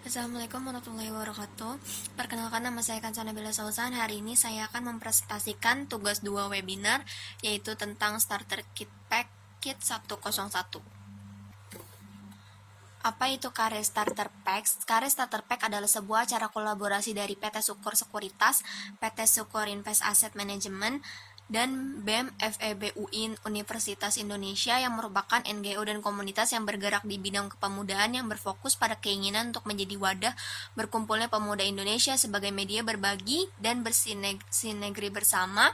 Assalamualaikum warahmatullahi wabarakatuh. Perkenalkan, nama saya Kancana Bella Sauzan. Hari ini saya akan mempresentasikan tugas 2 webinar, yaitu tentang Starter Kit Pack Kit 101. Apa itu Karir Starter Pack? Karir Starter Pack adalah sebuah acara kolaborasi dari PT Sukor Sekuritas, PT Sukor Invest Asset Management, dan BEM FEB UIN Universitas Indonesia yang merupakan NGO dan komunitas yang bergerak di bidang kepemudaan yang berfokus pada keinginan untuk menjadi wadah berkumpulnya pemuda Indonesia sebagai media berbagi dan bersinergi bersama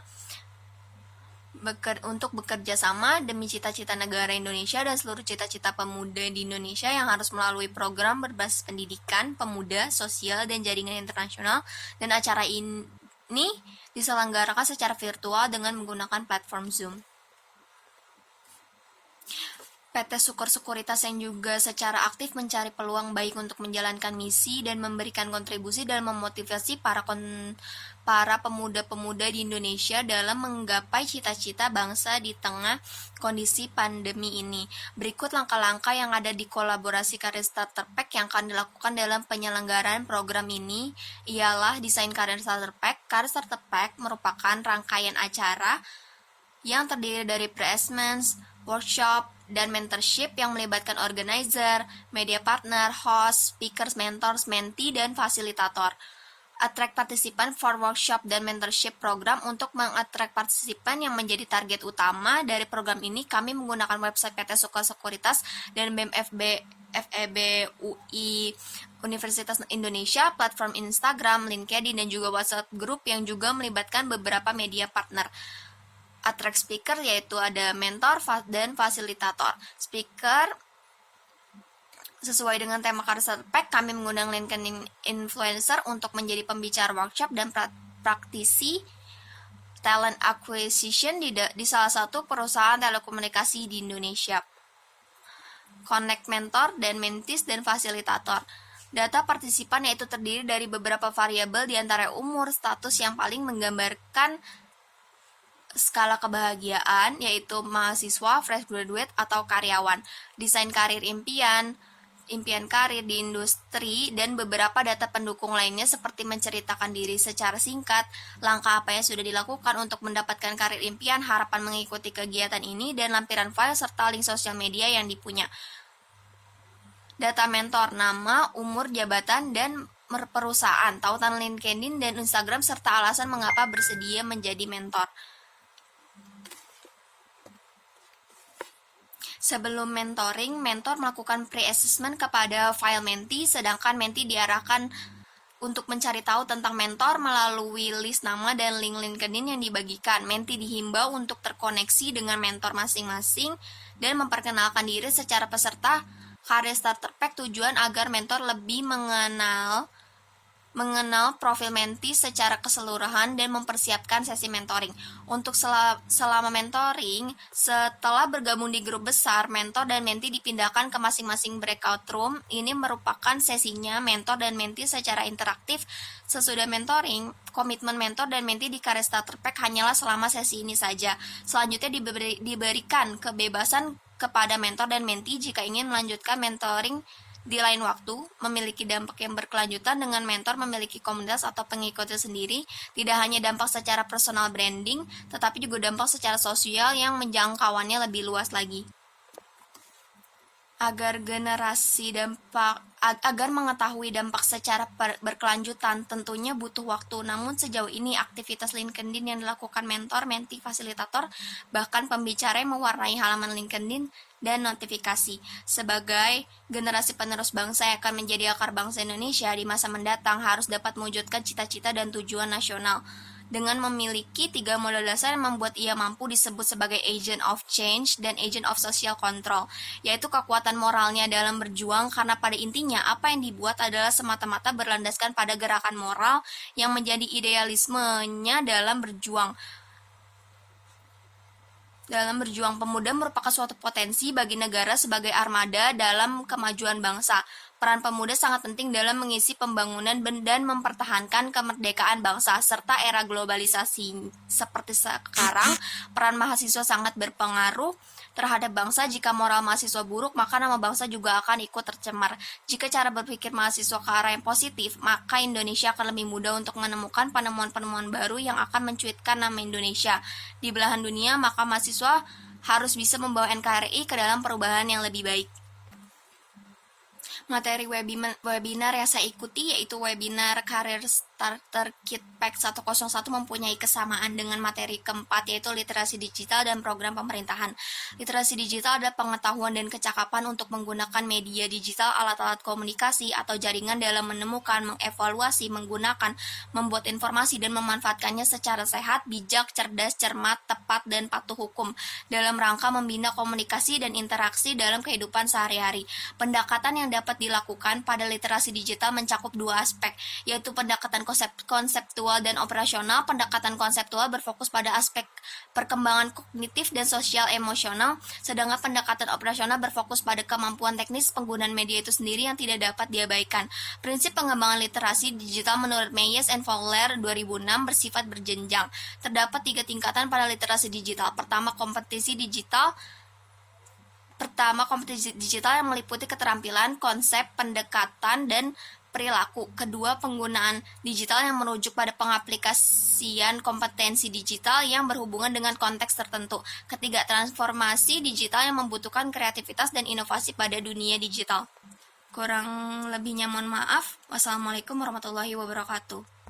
untuk bekerja sama demi cita-cita negara Indonesia dan seluruh cita-cita pemuda di Indonesia yang harus melalui program berbasis pendidikan, pemuda, sosial, dan jaringan internasional. Dan acara ini diselenggarakan secara virtual dengan menggunakan platform Zoom. PT Sukor Sekuritas yang juga secara aktif mencari peluang baik untuk menjalankan misi dan memberikan kontribusi dalam memotivasi para pemuda-pemuda di Indonesia dalam menggapai cita-cita bangsa di tengah kondisi pandemi ini. Berikut langkah-langkah yang ada di kolaborasi Karir Starter Pack yang akan dilakukan dalam penyelenggaraan program ini ialah desain Karir Starter Pack. Karir Starter Pack merupakan rangkaian acara yang terdiri dari pre-assessments, workshop, dan mentorship yang melibatkan organizer, media partner, host, speakers, mentors, mentee, dan fasilitator. Attract partisipan for workshop dan mentorship program. Untuk mengattract partisipan yang menjadi target utama dari program ini, kami menggunakan website PT Sukor Sekuritas dan BEM FEB UI Universitas Indonesia, platform Instagram, LinkedIn, dan juga WhatsApp group yang juga melibatkan beberapa media partner. Attract speaker yaitu ada mentor dan fasilitator. Speaker sesuai dengan tema Karir Starter Pack, kami mengundang LinkedIn influencer untuk menjadi pembicara workshop dan praktisi talent acquisition di salah satu perusahaan telekomunikasi di Indonesia. Connect mentor dan mentees dan fasilitator. Data partisipan yaitu terdiri dari beberapa variabel di antara umur, status yang paling menggambarkan skala kebahagiaan, yaitu mahasiswa, fresh graduate, atau karyawan, desain karir impian karir di industri, dan beberapa data pendukung lainnya seperti menceritakan diri secara singkat, langkah apa yang sudah dilakukan untuk mendapatkan karir impian, harapan mengikuti kegiatan ini, dan lampiran file serta link sosial media yang dipunya. Data mentor, nama, umur, jabatan, dan perusahaan, tautan LinkedIn dan Instagram, serta alasan mengapa bersedia menjadi mentor. Sebelum mentoring, mentor melakukan pre-assessment kepada file mentee, sedangkan mentee diarahkan untuk mencari tahu tentang mentor melalui list nama dan link LinkedIn yang dibagikan. Mentee dihimbau untuk terkoneksi dengan mentor masing-masing dan memperkenalkan diri secara peserta Karir Starter Pack, tujuan agar mentor lebih mengenal profil mentee secara keseluruhan dan mempersiapkan sesi mentoring. Untuk selama mentoring, setelah bergabung di grup besar, mentor dan mentee dipindahkan ke masing-masing breakout room. Ini merupakan sesinya mentor dan mentee secara interaktif. Sesudah mentoring, komitmen mentor dan mentee di Karir Starter Pack hanyalah selama sesi ini saja. Selanjutnya diberikan kebebasan kepada mentor dan mentee jika ingin melanjutkan mentoring di lain waktu, memiliki dampak yang berkelanjutan dengan mentor memiliki komunitas atau pengikutnya sendiri, tidak hanya dampak secara personal branding, tetapi juga dampak secara sosial yang menjangkauannya lebih luas lagi. Agar mengetahui dampak secara berkelanjutan tentunya butuh waktu, namun sejauh ini aktivitas LinkedIn yang dilakukan mentor, mentee, fasilitator, bahkan pembicara yang mewarnai halaman LinkedIn dan notifikasi. Sebagai generasi penerus bangsa yang akan menjadi akar bangsa Indonesia di masa mendatang, harus dapat mewujudkan cita-cita dan tujuan nasional. Dengan memiliki 3 modal dasar yang membuat ia mampu disebut sebagai agent of change dan agent of social control, yaitu kekuatan moralnya dalam berjuang, karena pada intinya apa yang dibuat adalah semata-mata berlandaskan pada gerakan moral yang menjadi idealismenya dalam berjuang. Pemuda merupakan suatu potensi bagi negara sebagai armada dalam kemajuan bangsa. Peran pemuda sangat penting dalam mengisi pembangunan dan mempertahankan kemerdekaan bangsa. Serta era globalisasi seperti sekarang, peran mahasiswa sangat berpengaruh terhadap bangsa. Jika moral mahasiswa buruk, maka nama bangsa juga akan ikut tercemar. Jika cara berpikir mahasiswa ke arah yang positif, maka Indonesia akan lebih mudah untuk menemukan penemuan-penemuan baru yang akan mencuitkan nama Indonesia di belahan dunia. Maka mahasiswa harus bisa membawa NKRI ke dalam perubahan yang lebih baik. Materi webinar yang saya ikuti yaitu webinar Career Starter Kit Pack 101 mempunyai kesamaan dengan materi keempat, yaitu literasi digital dan program pemerintahan. Literasi digital adalah pengetahuan dan kecakapan untuk menggunakan media digital, alat-alat komunikasi, atau jaringan dalam menemukan, mengevaluasi, menggunakan, membuat informasi, dan memanfaatkannya secara sehat, bijak, cerdas, cermat, tepat, dan patuh hukum dalam rangka membina komunikasi dan interaksi dalam kehidupan sehari-hari. Pendekatan yang dapat dilakukan pada literasi digital mencakup dua aspek, yaitu pendekatan konseptual dan operasional. Pendekatan konseptual berfokus pada aspek perkembangan kognitif dan sosial emosional, sedangkan pendekatan operasional berfokus pada kemampuan teknis penggunaan media itu sendiri yang tidak dapat diabaikan. Prinsip pengembangan literasi digital menurut Meyers and Fowler 2006 bersifat berjenjang. Terdapat 3 tingkatan pada literasi digital. Pertama, kompetisi digital yang meliputi keterampilan, konsep, pendekatan, dan perilaku. Kedua, penggunaan digital yang merujuk pada pengaplikasian kompetensi digital yang berhubungan dengan konteks tertentu. Ketiga, transformasi digital yang membutuhkan kreativitas dan inovasi pada dunia digital. Kurang lebihnya mohon maaf. Wassalamualaikum warahmatullahi wabarakatuh.